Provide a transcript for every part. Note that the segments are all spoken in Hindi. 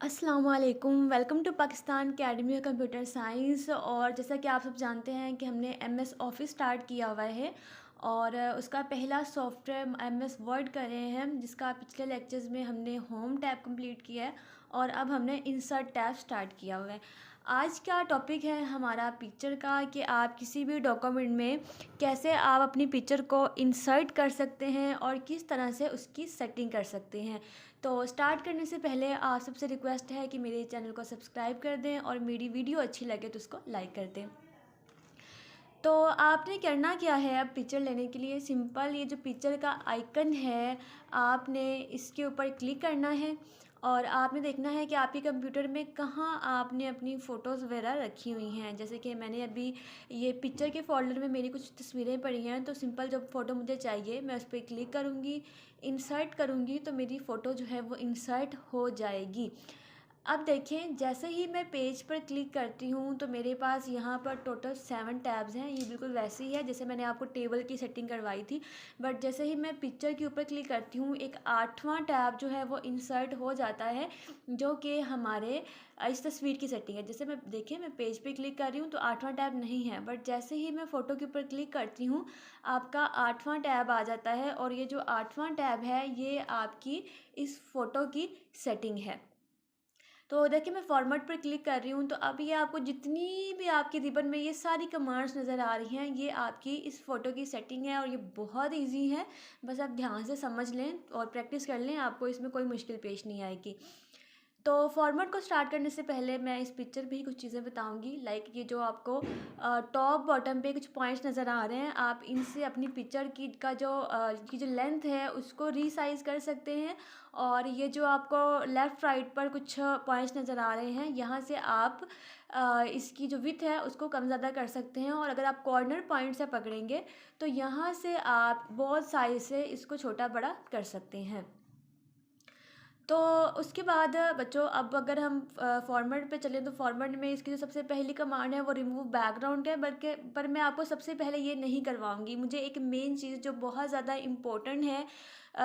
अस्सलाम वालेकुम, welcome to Pakistan academy of computer science. और जैसा कि आप सब जानते हैं कि हमने एमएस ऑफिस स्टार्ट किया हुआ है और उसका पहला सॉफ्टवेयर एमएस वर्ड कर रहे हैं, जिसका पिछले लेक्चर्स में हमने होम टैब कंप्लीट किया है और अब हमने इंसर्ट टैब स्टार्ट किया हुआ है। आज का टॉपिक है हमारा पिक्चर का, कि आप किसी भी डॉक्यूमेंट में कैसे आप अपनी पिक्चर को इंसर्ट कर सकते हैं और किस तरह से उसकी सेटिंग कर सकते हैं। तो स्टार्ट करने से पहले आप सबसे रिक्वेस्ट है कि मेरे चैनल को सब्सक्राइब कर दें और मेरी वीडियो अच्छी लगे तो उसको लाइक कर दें। तो आपने करना क्या है, अब पिक्चर लेने के लिए सिंपल ये जो पिक्चर का आइकन है आपने इसके ऊपर क्लिक करना है और आपने देखना है कि आपके कंप्यूटर में कहाँ आपने अपनी फ़ोटोज़ वगैरह रखी हुई हैं। जैसे कि मैंने अभी ये पिक्चर के फ़ोल्डर में मेरी कुछ तस्वीरें पड़ी हैं, तो सिंपल जब फ़ोटो मुझे चाहिए मैं उस पर क्लिक करूँगी, इंसर्ट करूँगी तो मेरी फ़ोटो जो है वो इंसर्ट हो जाएगी। अब देखें, जैसे ही मैं पेज पर क्लिक करती हूँ तो मेरे पास यहाँ पर टोटल 7 टैब्स हैं। ये बिल्कुल वैसे ही है जैसे मैंने आपको टेबल की सेटिंग करवाई थी, बट जैसे ही मैं पिक्चर के ऊपर क्लिक करती हूँ एक 8वां टैब जो है वो इंसर्ट हो जाता है, जो कि हमारे इस तस्वीर की सेटिंग है। जैसे मैं देखें, मैं पेज पे क्लिक कर रही हूँ तो 8वां टैब नहीं है, बट जैसे ही मैं फ़ोटो के ऊपर क्लिक करती हूँ आपका 8वां टैब आ जाता है और ये जो 8वां टैब है ये आपकी इस फ़ोटो की सेटिंग है। तो देखिए, मैं फॉर्मेट पर क्लिक कर रही हूँ तो अब ये आपको जितनी भी आपकी रिबन में ये सारी कमांड्स नज़र आ रही हैं, ये आपकी इस फ़ोटो की सेटिंग है और ये बहुत इजी है। बस आप ध्यान से समझ लें और प्रैक्टिस कर लें, आपको इसमें कोई मुश्किल पेश नहीं आएगी। तो फॉर्मेट को स्टार्ट करने से पहले मैं इस पिक्चर पे ही कुछ चीज़ें बताऊंगी। लाइक ये जो आपको टॉप बॉटम पे कुछ पॉइंट्स नज़र आ रहे हैं, आप इनसे अपनी पिक्चर की जो लेंथ है उसको रीसाइज कर सकते हैं। और ये जो आपको लेफ़्ट राइट पर कुछ पॉइंट्स नज़र आ रहे हैं, यहाँ से आप इसकी जो विड्थ है उसको कम ज़्यादा कर सकते हैं। और अगर आप कॉर्नर पॉइंट से पकड़ेंगे तो यहाँ से आप बहुत साइज से इसको छोटा बड़ा कर सकते हैं। तो उसके बाद बच्चों, अब अगर हम फॉर्मेट पे चलें तो फॉर्मेट में इसकी जो सबसे पहली कमांड है वो रिमूव बैकग्राउंड है, बल्कि पर मैं आपको सबसे पहले ये नहीं करवाऊंगी। मुझे एक मेन चीज़ जो बहुत ज़्यादा इम्पोर्टेंट है,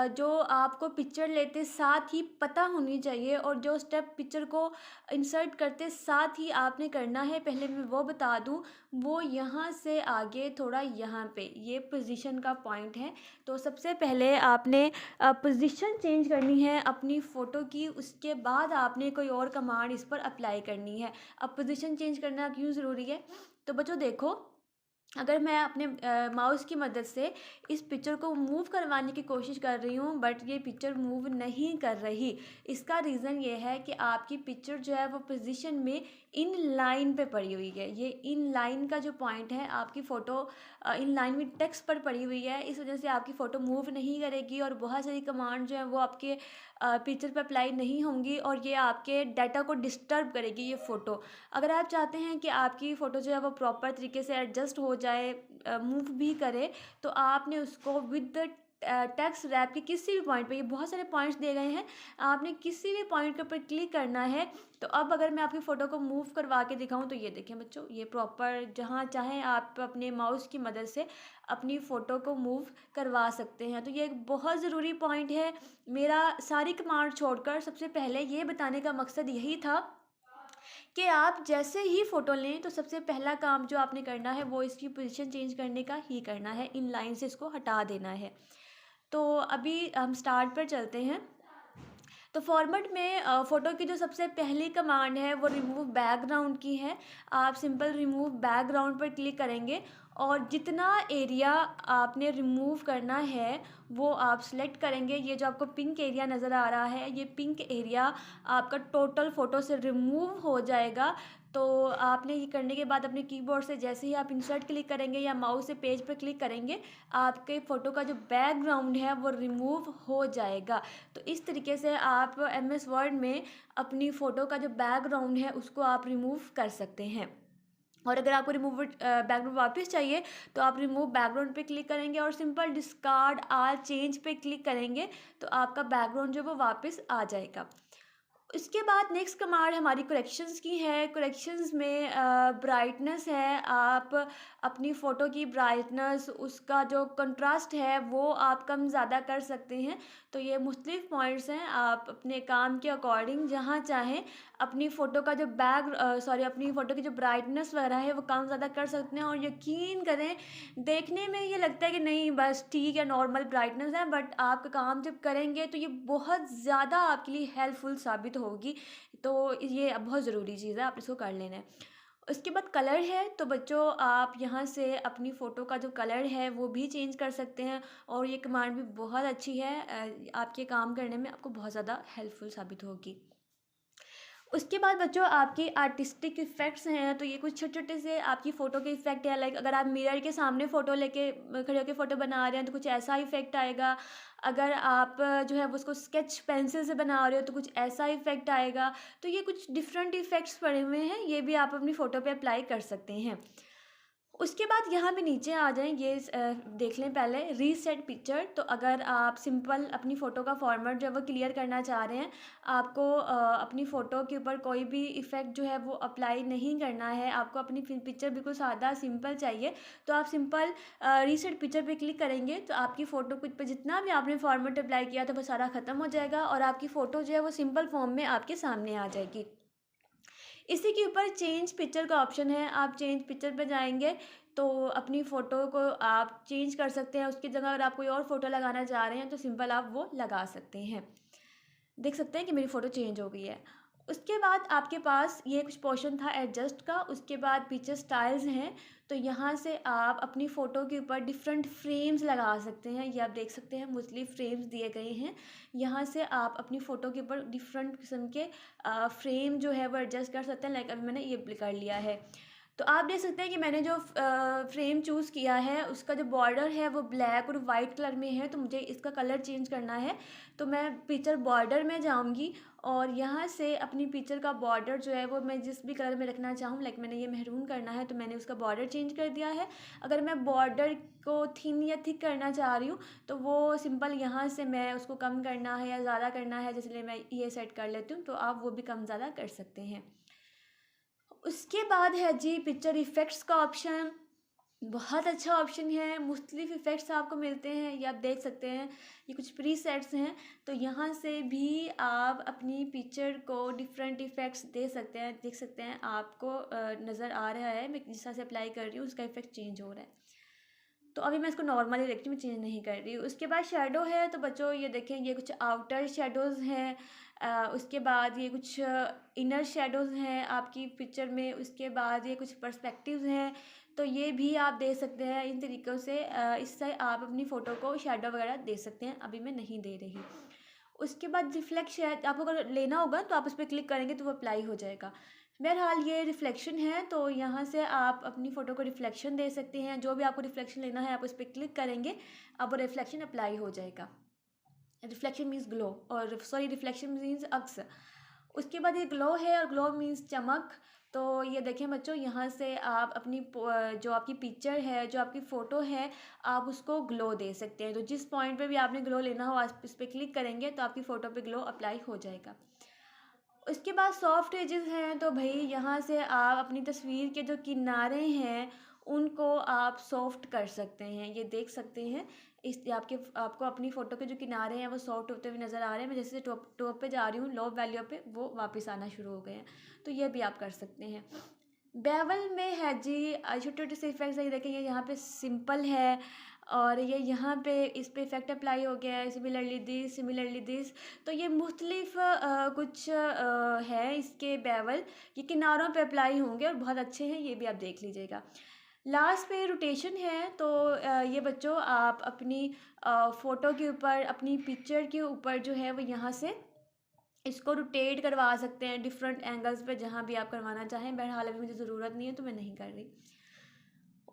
जो आपको पिक्चर लेते साथ ही पता होनी चाहिए और जो स्टेप पिक्चर को इंसर्ट करते साथ ही आपने करना है, पहले मैं वो बता दूं। वो यहाँ से आगे थोड़ा यहाँ पे ये पोजीशन का पॉइंट है। तो सबसे पहले आपने पोजीशन चेंज करनी है अपनी फ़ोटो की, उसके बाद आपने कोई और कमांड इस पर अप्लाई करनी है। अब पोजीशन चेंज करना क्यों ज़रूरी है, तो बच्चों देखो, अगर मैं अपने माउस की मदद से इस पिक्चर को मूव करवाने की कोशिश कर रही हूँ बट ये पिक्चर मूव नहीं कर रही, इसका रीज़न ये है कि आपकी पिक्चर जो है वो पोजीशन में इन लाइन पे पड़ी हुई है। ये इन लाइन का जो पॉइंट है, आपकी फ़ोटो इन लाइन में टेक्स्ट पर पड़ी हुई है, इस वजह से आपकी फ़ोटो मूव नहीं करेगी और बहुत सारी कमांड जो है वो आपके पिक्चर पर अप्लाई नहीं होंगी और ये आपके डाटा को डिस्टर्ब करेगी ये फ़ोटो। अगर आप चाहते हैं कि आपकी फ़ोटो जो है वो प्रॉपर तरीके से एडजस्ट हो जाए, मूव भी करे, तो आपने उसको विद द टेक्स्ट रैप के किसी भी पॉइंट पे, ये बहुत सारे पॉइंट्स दिए गए हैं, आपने किसी भी पॉइंट के ऊपर क्लिक करना है। तो अब अगर मैं आपकी फ़ोटो को मूव करवा के दिखाऊं तो ये देखें बच्चों, ये प्रॉपर जहाँ चाहें आप अपने माउस की मदद से अपनी फ़ोटो को मूव करवा सकते हैं। तो ये एक बहुत ज़रूरी पॉइंट है। मेरा सारी कमांड छोड़कर सबसे पहले ये बताने का मकसद यही था कि आप जैसे ही फ़ोटो लें तो सबसे पहला काम जो आपने करना है वो इसकी पोजीशन चेंज करने का ही करना है, इन लाइन से इसको हटा देना है। तो अभी हम स्टार्ट पर चलते हैं। तो फॉर्मेट में फ़ोटो की जो सबसे पहली कमांड है वो रिमूव बैकग्राउंड की है। आप सिंपल रिमूव बैकग्राउंड पर क्लिक करेंगे और जितना एरिया आपने रिमूव करना है वो आप सिलेक्ट करेंगे। ये जो आपको पिंक एरिया नज़र आ रहा है, ये पिंक एरिया आपका टोटल फ़ोटो से रिमूव हो जाएगा। तो आपने ये करने के बाद अपने कीबोर्ड से जैसे ही आप इंसर्ट क्लिक करेंगे या माउस से पेज पर क्लिक करेंगे, आपके फ़ोटो का जो बैकग्राउंड है वो रिमूव हो जाएगा। तो इस तरीके से आप एमएस वर्ड में अपनी फ़ोटो का जो बैकग्राउंड है उसको आप रिमूव कर सकते हैं। और अगर आपको रिमूव बैकग्राउंड वापस चाहिए तो आप रिमूव बैकग्राउंड पे क्लिक करेंगे और सिंपल डिस्कार्ड आल चेंज पे क्लिक करेंगे तो आपका बैकग्राउंड जो वो वापस आ जाएगा। इसके बाद नेक्स्ट कमांड हमारी करेक्शंस की है। करेक्शंस में ब्राइटनेस है, आप अपनी फ़ोटो की ब्राइटनेस, उसका जो कंट्रास्ट है वो आप कम ज़्यादा कर सकते हैं। तो ये मुख्तलिफ पॉइंट्स हैं, आप अपने काम के अकॉर्डिंग जहाँ चाहें अपनी फ़ोटो का जो अपनी फ़ोटो की जो ब्राइटनेस वगैरह है वो कम ज़्यादा कर सकते हैं। और यकीन करें, देखने में ये लगता है कि नहीं बस ठीक है, नॉर्मल ब्राइटनेस है, बट आप काम जब करेंगे तो ये बहुत ज़्यादा आपके लिए हेल्पफुल साबित होगी। तो ये बहुत ज़रूरी चीज़ है, आप इसको कर लेना है। उसके बाद कलर है, तो बच्चों आप यहाँ से अपनी फ़ोटो का जो कलर है वो भी चेंज कर सकते हैं, और ये कमांड भी बहुत अच्छी है, आपके काम करने में आपको बहुत ज़्यादा हेल्पफुल साबित होगी। उसके बाद बच्चों आपकी आर्टिस्टिक इफ़ेक्ट्स हैं, तो ये कुछ छोटे-छोटे से आपकी फ़ोटो के इफ़ेक्ट है। लाइक अगर आप मिरर के सामने फ़ोटो लेके खड़े होके फ़ोटो बना रहे हैं तो कुछ ऐसा इफ़ेक्ट आएगा। अगर आप जो है वो उसको स्केच पेंसिल से बना रहे हो तो कुछ ऐसा इफ़ेक्ट आएगा। तो ये कुछ डिफरेंट इफ़ेक्ट्स पड़े हुए हैं, ये भी आप अपनी फ़ोटो पे अप्लाई कर सकते हैं। उसके बाद यहाँ पे नीचे आ जाएँ, ये देख लें पहले रीसेट पिक्चर। तो अगर आप सिंपल अपनी फ़ोटो का फॉर्मेट जो है वो क्लियर करना चाह रहे हैं, आपको अपनी फ़ोटो के ऊपर कोई भी इफ़ेक्ट जो है वो अप्लाई नहीं करना है, आपको अपनी पिक्चर बिल्कुल सादा सिंपल चाहिए, तो आप सिंपल रीसेट पिक्चर पे क्लिक करेंगे तो आपकी फ़ोटो पे जितना भी आपने फॉर्मेट अप्लाई किया था वो सारा ख़त्म हो जाएगा, और आपकी फ़ोटो जो है वो सिंपल फॉर्म में आपके सामने आ जाएगी। इसी के ऊपर चेंज पिक्चर का ऑप्शन है, आप चेंज पिक्चर पे जाएँगे तो अपनी फ़ोटो को आप चेंज कर सकते हैं। उसकी जगह अगर आप कोई और फ़ोटो लगाना चाह रहे हैं तो सिंपल आप वो लगा सकते हैं। देख सकते हैं कि मेरी फ़ोटो चेंज हो गई है। उसके बाद आपके पास ये कुछ पोर्शन था एडजस्ट का, उसके बाद पिक्चर स्टाइल्स हैं, तो यहाँ से आप अपनी फ़ोटो के ऊपर डिफरेंट फ्रेम्स लगा सकते हैं। ये आप देख सकते हैं मुख्तलिफ फ्रेम्स दिए गए हैं। यहाँ से आप अपनी फ़ोटो के ऊपर डिफरेंट किस्म के फ्रेम जो है वो एडजस्ट कर सकते हैं। लाइक अभी मैंने ये कर लिया है। तो आप देख सकते हैं कि मैंने जो फ्रेम चूज़ किया है उसका जो बॉर्डर है वो ब्लैक और वाइट कलर में है, तो मुझे इसका कलर चेंज करना है। तो मैं पिक्चर बॉर्डर में जाऊँगी और यहाँ से अपनी पिक्चर का बॉर्डर जो है वो मैं जिस भी कलर में रखना चाहूँ, लाइक मैंने ये मेहरून करना है तो मैंने उसका बॉर्डर चेंज कर दिया है। अगर मैं बॉर्डर को थिन या थिक करना चाह रही हूँ तो वो सिंपल यहाँ से मैं उसको कम करना है या ज़्यादा करना है, जिसलिए मैं ये सेट कर लेती हूँ, तो आप वो भी कम ज़्यादा कर सकते हैं। उसके बाद है जी पिक्चर इफ़ेक्ट्स का ऑप्शन। बहुत अच्छा ऑप्शन है, मुख्तलिफ इफ़ेक्ट्स आपको मिलते हैं, ये आप देख सकते हैं। ये कुछ प्रीसेट्स हैं, तो यहाँ से भी आप अपनी पिक्चर को डिफरेंट इफ़ेक्ट्स दे सकते हैं। देख सकते हैं आपको नज़र आ रहा है, मैं जिस तरह से अप्लाई कर रही हूँ उसका इफ़ेक्ट चेंज हो रहा है। तो अभी मैं इसको नॉर्मली रखती हूँ, चेंज नहीं कर रही हूँ। उसके बाद शैडो है, तो बच्चों ये देखें, ये कुछ आउटर शैडोज़ हैं। उसके बाद ये कुछ इनर शैडोज़ हैं आपकी पिक्चर में। उसके बाद ये कुछ पर्सपेक्टिव्स हैं, तो ये भी आप दे सकते हैं इन तरीक़ों से। इससे आप अपनी फ़ोटो को शैडो वगैरह दे सकते हैं, अभी मैं नहीं दे रही। उसके बाद रिफ्लेक्शन आपको अगर लेना होगा तो आप उस पे क्लिक करेंगे तो वो अप्लाई हो जाएगा। बहरहाल ये रिफ्लेक्शन है, तो यहाँ से आप अपनी फ़ोटो को रिफ्लेक्शन दे सकते हैं। जो भी आपको रिफ्लेक्शन लेना है आप उस पे क्लिक करेंगे, अब वो रिफ्लेक्शन अप्लाई हो जाएगा। रिफ्लेक्शन मीन्स ग्लो, और सॉरी रिफ्लेक्शन मीन्स अक्स। उसके बाद ये ग्लो है, और ग्लो मीन्स चमक। तो ये देखें बच्चों, यहाँ से आप अपनी जो आपकी पिक्चर है, जो आपकी फ़ोटो है, आप उसको ग्लो दे सकते हैं। तो जिस पॉइंट पे भी आपने ग्लो लेना हो आप इस पे क्लिक करेंगे तो आपकी फ़ोटो पे ग्लो अप्लाई हो जाएगा। उसके बाद सॉफ्ट एजेस हैं, तो भई यहाँ से आप अपनी तस्वीर के जो किनारे हैं उनको आप सॉफ्ट कर सकते हैं। ये देख सकते हैं, इस आपको अपनी फ़ोटो के जो किनारे हैं वो सॉफ्ट होते हुए नज़र आ रहे हैं। मैं जैसे टॉप टॉप पे जा रही हूँ, लो वैल्यू पे वो वापस आना शुरू हो गए हैं, तो ये भी आप कर सकते हैं। बेवल में है जी छोटे-छोटे से इफ़ेक्ट्स है, ये देखें, ये यहाँ पे सिंपल है, और ये यहाँ पे इस पे इफ़ेक्ट अप्लाई हो गया है, सिमिलरली दिस। तो ये मुख्तलिफ कुछ है इसके बेवल, ये किनारों पे अप्लाई होंगे और बहुत अच्छे हैं, ये भी आप देख लीजिएगा। लास्ट पे रोटेशन है, तो ये बच्चों आप अपनी फ़ोटो के ऊपर, अपनी पिक्चर के ऊपर जो है वो यहाँ से इसको रोटेट करवा सकते हैं डिफरेंट एंगल्स पे, जहाँ भी आप करवाना चाहें। बहरहाल अभी मुझे ज़रूरत नहीं है तो मैं नहीं कर रही।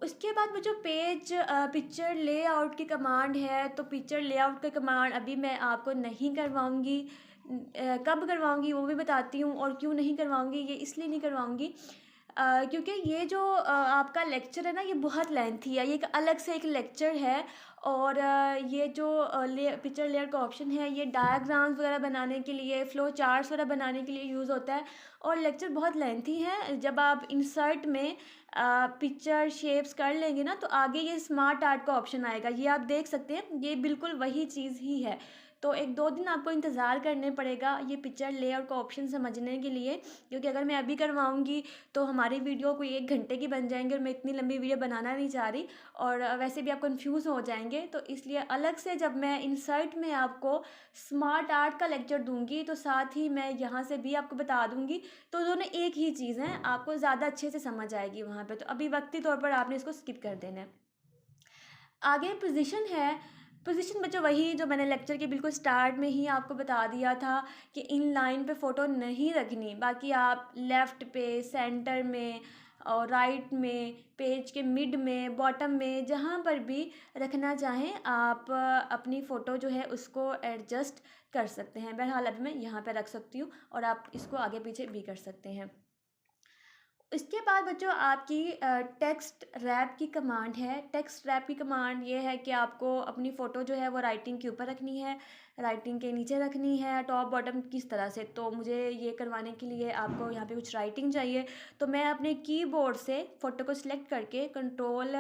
उसके बाद वो जो पिक्चर लेआउट की कमांड है, तो पिक्चर लेआउट का कमांड अभी मैं आपको नहीं करवाऊँगी। कब करवाऊँगी वो भी बताती हूँ, और क्यों नहीं करवाऊँगी, ये इसलिए नहीं करवाऊँगी क्योंकि ये जो आपका लेक्चर है ना, ये बहुत लेंथी है, ये एक अलग से एक लेक्चर है। और ये जो पिक्चर लेयर का ऑप्शन है, ये डायग्राम्स वगैरह बनाने के लिए, फ्लो चार्ट्स वगैरह बनाने के लिए यूज़ होता है। और लेक्चर बहुत लेंथी है। जब आप इंसर्ट में पिक्चर शेप्स कर लेंगे ना, तो आगे ये स्मार्ट आर्ट का ऑप्शन आएगा, ये आप देख सकते हैं, ये बिल्कुल वही चीज़ ही है। तो 1-2 दिन आपको इंतज़ार करने पड़ेगा ये पिक्चर लेआउट का ऑप्शन समझने के लिए, क्योंकि अगर मैं अभी करवाऊँगी तो हमारी वीडियो कोई 1 घंटे की बन जाएँगी, और मैं इतनी लंबी वीडियो बनाना नहीं चाह रही, और वैसे भी आप कन्फ्यूज़ हो जाएँगे। तो इसलिए अलग से जब मैं इंसर्ट में आपको स्मार्ट आर्ट का लेक्चर दूँगी, तो साथ ही मैं यहाँ से भी आपको बता दूँगी, तो दोनों एक ही चीज़ हैं, आपको ज़्यादा अच्छे से समझ आएगी वहाँ पे। तो अभी वक़्ती तौर पर आपने इसको स्किप कर देना है। आगे पोज़ीशन है। पोज़ीशन बच्चों वही जो मैंने लेक्चर के बिल्कुल स्टार्ट में ही आपको बता दिया था कि इन लाइन पे फ़ोटो नहीं रखनी। बाकी आप लेफ़्ट पे, सेंटर में और राइट में, पेज के मिड में, बॉटम में, जहाँ पर भी रखना चाहें आप अपनी फ़ोटो जो है उसको एडजस्ट कर सकते हैं। बहरहाल अभी मैं यहाँ पे रख सकती हूँ, और आप इसको आगे-पीछे भी कर सकते हैं। इसके बाद बच्चों आपकी टेक्स्ट रैप की कमांड है। टेक्स्ट रैप की कमांड ये है कि आपको अपनी फ़ोटो जो है वो राइटिंग के ऊपर रखनी है, राइटिंग के नीचे रखनी है, टॉप बॉटम किस तरह से। तो मुझे ये करवाने के लिए आपको यहाँ पे कुछ राइटिंग चाहिए। तो मैं अपने कीबोर्ड से फ़ोटो को सिलेक्ट करके कंट्रोल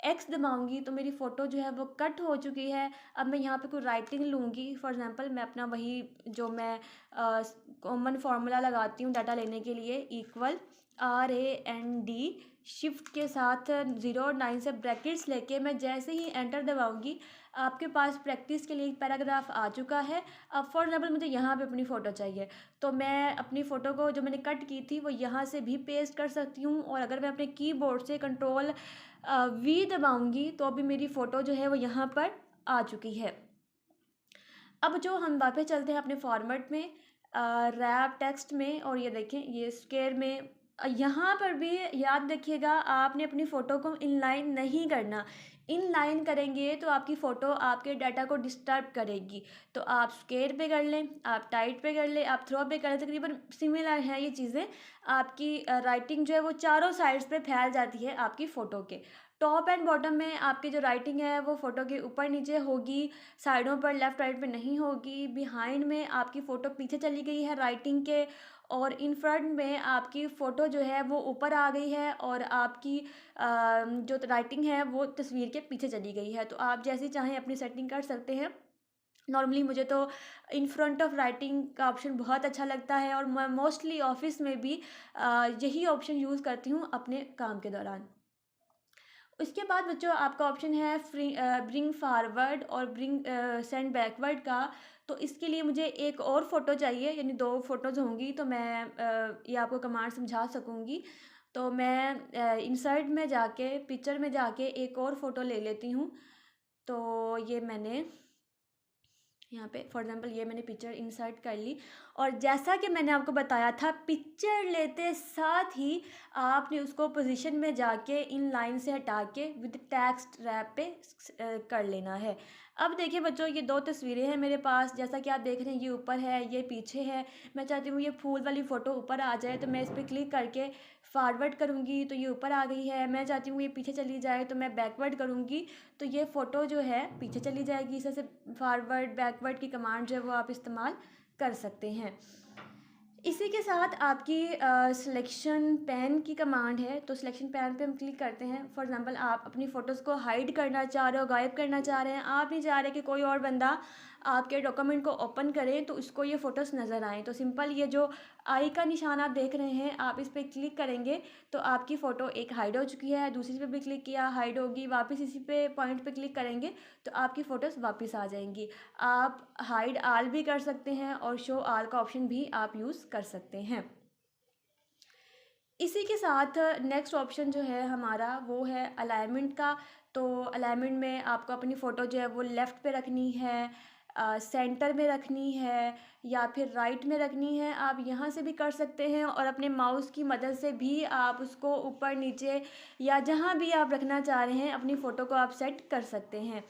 एक्स दबाऊँगी, तो मेरी फ़ोटो जो है वो कट हो चुकी है। अब मैं यहाँ पे कोई राइटिंग लूँगी, फॉर एग्ज़ाम्पल मैं अपना वही जो मैं कॉमन फार्मूला लगाती हूँ डाटा लेने के लिए, इक्वल RAND शिफ्ट के साथ 0 और 9 से ब्रैकेट्स लेके मैं जैसे ही एंटर दबाऊँगी, आपके पास प्रैक्टिस के लिए एक पैराग्राफ आ चुका है। अब फॉर एग्ज़ाम्पल मुझे यहाँ पे अपनी फ़ोटो चाहिए, तो मैं अपनी फ़ोटो को जो मैंने कट की थी वो यहाँ से भी पेस्ट कर सकती हूँ, और अगर मैं अपने कीबोर्ड से कंट्रोल V दबाऊँगी तो अभी मेरी फ़ोटो जो है वो यहाँ पर आ चुकी है। अब जो हम वापस चलते हैं अपने फॉर्मेट में, रैप टेक्स्ट में, और ये देखें ये स्क्वायर में। यहाँ पर भी याद रखिएगा, आपने अपनी फ़ोटो को इनलाइन नहीं करना। इनलाइन करेंगे तो आपकी फ़ोटो आपके डाटा को डिस्टर्ब करेगी। तो आप स्क्वायर पे कर लें, आप टाइट पे कर लें, आप थ्रो पे कर लें, तकरीबन सिमिलर हैं ये चीज़ें। आपकी राइटिंग जो है वो चारों साइड्स पे फैल जाती है आपकी फ़ोटो के। टॉप एंड बॉटम में आपकी जो राइटिंग है वो फ़ोटो के ऊपर नीचे होगी, साइडों पर लेफ़्ट राइट पे नहीं होगी। बिहाइंड में आपकी फ़ोटो पीछे चली गई है राइटिंग के, और इन फ्रंट में आपकी फ़ोटो जो है वो ऊपर आ गई है, और आपकी जो राइटिंग है वो तस्वीर के पीछे चली गई है। तो आप जैसी चाहें अपनी सेटिंग कर सकते हैं। नॉर्मली मुझे तो इन फ्रंट ऑफ राइटिंग का ऑप्शन बहुत अच्छा लगता है, और मैं मोस्टली ऑफ़िस में भी यही ऑप्शन यूज़ करती हूँ अपने काम के दौरान। उसके बाद बच्चों आपका ऑप्शन है ब्रिंग फॉरवर्ड और सेंड बैकवर्ड का। तो इसके लिए मुझे एक और फ़ोटो चाहिए, यानी 2 फ़ोटोज़ होंगी, तो मैं ये आपको कमांड समझा सकूँगी। तो मैं इंसर्ट में जाके, पिक्चर में जाके एक और फ़ोटो ले लेती हूँ। तो ये मैंने यहाँ पे फॉर एग्ज़ाम्पल ये मैंने पिक्चर इंसर्ट कर ली, और जैसा कि मैंने आपको बताया था, पिक्चर लेते साथ ही आपने उसको पोजीशन में जाके इन लाइन से हटा के विद टेक्स्ट रैप पे कर लेना है। अब देखिए बच्चों, ये 2 तस्वीरें हैं मेरे पास, जैसा कि आप देख रहे हैं, ये ऊपर है, ये पीछे है। मैं चाहती हूँ ये फूल वाली फ़ोटो ऊपर आ जाए, तो मैं इस पे क्लिक करके फॉरवर्ड करूँगी तो ये ऊपर आ गई है। मैं चाहती हूँ ये पीछे चली जाए, तो मैं बैकवर्ड करूँगी तो ये फ़ोटो जो है पीछे चली जाएगी। इस तरह से फॉरवर्ड बैकवर्ड की कमांड जो है वो आप इस्तेमाल कर सकते हैं। इसी के साथ आपकी सिलेक्शन पैन की कमांड है। तो सिलेक्शन पैन पे हम क्लिक करते हैं। फॉर एग्ज़ाम्पल आप अपनी फ़ोटोज़ को हाइड करना चाह रहे हो, गायब करना चाह रहे हैं, आप नहीं चाह रहे कि कोई और बंदा आपके डॉक्यूमेंट को ओपन करे तो उसको ये फ़ोटोज़ नज़र आएँ। तो सिंपल ये जो आई का निशान आप देख रहे हैं, आप इस पे क्लिक करेंगे तो आपकी फ़ोटो एक हाइड हो चुकी है, दूसरी पे भी क्लिक किया हाइड होगी, वापस इसी पे पॉइंट पे क्लिक करेंगे तो आपकी फ़ोटोज़ वापस आ जाएँगी। आप हाइड ऑल भी कर सकते हैं, और शो ऑल का ऑप्शन भी आप यूज़ कर सकते हैं। इसी के साथ नेक्स्ट ऑप्शन जो है हमारा वो है अलाइनमेंट का। तो अलाइनमेंट में आपको अपनी फ़ोटो जो है वो लेफ़्ट पे रखनी है, सेंटर में रखनी है, या फिर राइट में रखनी है, आप यहाँ से भी कर सकते हैं, और अपने माउस की मदद से भी आप उसको ऊपर नीचे या जहाँ भी आप रखना चाह रहे हैं अपनी फ़ोटो को आप सेट कर सकते हैं।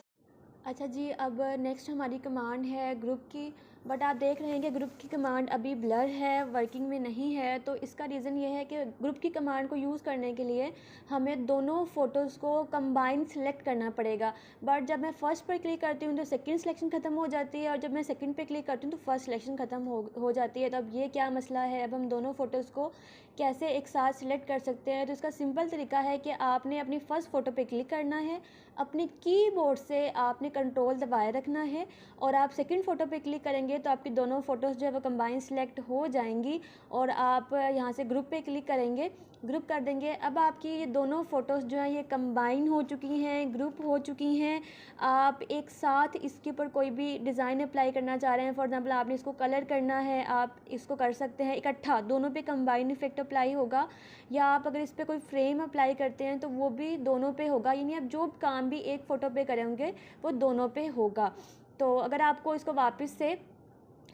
अच्छा जी, अब नेक्स्ट हमारी कमांड है ग्रुप की। बट आप देख रहे हैं कि ग्रुप की कमांड अभी ब्लर है, वर्किंग में नहीं है। तो इसका रीज़न ये है कि ग्रुप की कमांड को यूज़ करने के लिए हमें दोनों फ़ोटोज़ को कंबाइन सेलेक्ट करना पड़ेगा। बट जब मैं फ़र्स्ट पर क्लिक करती हूँ तो सेकंड सिलेक्शन ख़त्म हो जाती है, और जब मैं सेकंड पे क्लिक करती हूँ तो फर्स्ट सिलेक्शन ख़त्म हो जाती है। तो अब ये क्या मसला है, अब हम दोनों फ़ोटोज़ को कैसे एक साथ सिलेक्ट कर सकते हैं? तो इसका सिंपल तरीका है कि आपने अपनी फ़र्स्ट फ़ोटो पे क्लिक करना है, अपने कीबोर्ड से आपने कंट्रोल दबाए रखना है, और आप सेकंड फ़ोटो पे क्लिक करेंगे तो आपकी दोनों फ़ोटोज़ जो है वो कंबाइन सेलेक्ट हो जाएंगी। और आप यहाँ से ग्रुप पे क्लिक करेंगे, ग्रुप कर देंगे। अब आपकी ये दोनों फ़ोटोज़ जो हैं ये कंबाइन हो चुकी हैं, ग्रुप हो चुकी हैं। आप एक साथ इसके ऊपर कोई भी डिज़ाइन अप्लाई करना चाह रहे हैं, फॉर एग्ज़ाम्पल आपने इसको कलर करना है, आप इसको कर सकते हैं इकट्ठा, दोनों पे कंबाइन इफ़ेक्ट अप्लाई होगा। या आप अगर इस पर कोई फ्रेम अप्लाई करते हैं तो वो भी दोनों पे होगा, यानी आप जो काम भी एक फ़ोटो पे करेंगे वो दोनों पे होगा। तो अगर आपको इसको वापस से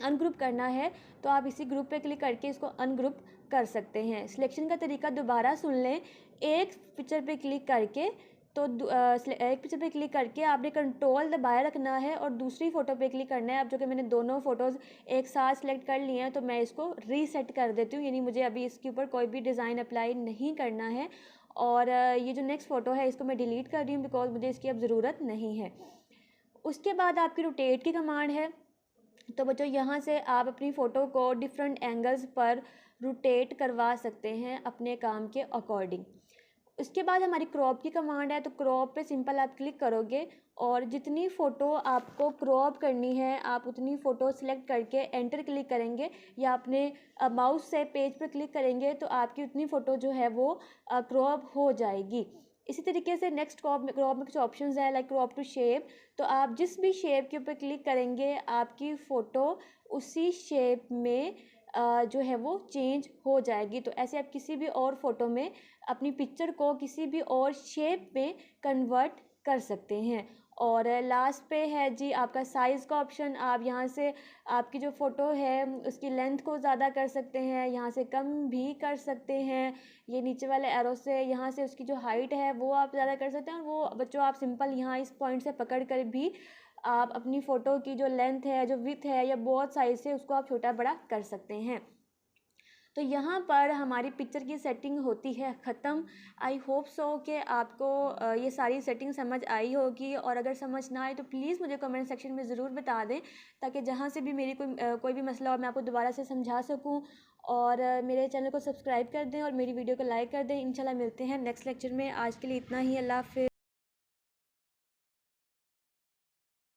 अनग्रुप करना है तो आप इसी ग्रुप पे क्लिक करके इसको अनग्रुप कर सकते हैं। सिलेक्शन का तरीका दोबारा सुन लें। एक पिक्चर पे क्लिक करके एक पिक्चर पे क्लिक करके आपने कंट्रोल दबाए रखना है और दूसरी फ़ोटो पे क्लिक करना है। अब जो कि मैंने दोनों फ़ोटोज़ एक साथ सेलेक्ट कर लिए हैं तो मैं इसको रीसेट कर देती हूँ, यानी मुझे अभी इसके ऊपर कोई भी डिज़ाइन अप्लाई नहीं करना है। और ये जो नेक्स्ट फ़ोटो है इसको मैं डिलीट कर रही हूँ बिकॉज़ मुझे इसकी अब ज़रूरत नहीं है। उसके बाद आपकी रोटेट की कमांड है। तो बच्चों यहाँ से आप अपनी फ़ोटो को डिफरेंट एंगल्स पर रोटेट करवा सकते हैं अपने काम के अकॉर्डिंग। उसके बाद हमारी क्रॉप की कमांड है। तो क्रॉप पे सिंपल आप क्लिक करोगे और जितनी फ़ोटो आपको क्रॉप करनी है आप उतनी फ़ोटो सेलेक्ट करके एंटर क्लिक करेंगे, या अपने माउस से पेज पर क्लिक करेंगे तो आपकी उतनी फ़ोटो जो है वो क्रॉप हो जाएगी। इसी तरीके से नेक्स्ट क्रॉप में कुछ ऑप्शंस है लाइक क्रॉप टू शेप। तो आप जिस भी शेप के ऊपर क्लिक करेंगे आपकी फ़ोटो उसी शेप में जो है वो चेंज हो जाएगी। तो ऐसे आप किसी भी और फ़ोटो में अपनी पिक्चर को किसी भी और शेप में कन्वर्ट कर सकते हैं। और लास्ट पे है जी आपका साइज़ का ऑप्शन। आप यहाँ से आपकी जो फ़ोटो है उसकी लेंथ को ज़्यादा कर सकते हैं, यहाँ से कम भी कर सकते हैं। ये नीचे वाले एरो से यहाँ से उसकी जो हाइट है वो आप ज़्यादा कर सकते हैं, और वो बच्चों आप सिंपल यहाँ इस पॉइंट से पकड़ कर भी आप अपनी फ़ोटो की जो लेंथ है, जो विड्थ है, या बहुत साइज़ से उसको आप छोटा बड़ा कर सकते हैं। तो यहाँ पर हमारी पिक्चर की सेटिंग होती है ख़त्म। आई होप सो कि आपको ये सारी सेटिंग समझ आई होगी, और अगर समझ ना आए तो प्लीज़ मुझे कमेंट सेक्शन में ज़रूर बता दें, ताकि जहाँ से भी मेरी कोई भी मसला हो मैं आपको दोबारा से समझा सकूँ। और मेरे चैनल को सब्सक्राइब कर दें और मेरी वीडियो को लाइक कर दें। इंशाल्लाह मिलते हैं नेक्स्ट लेक्चर में। आज के लिए इतना ही। अल्लाह हाफ़िज़।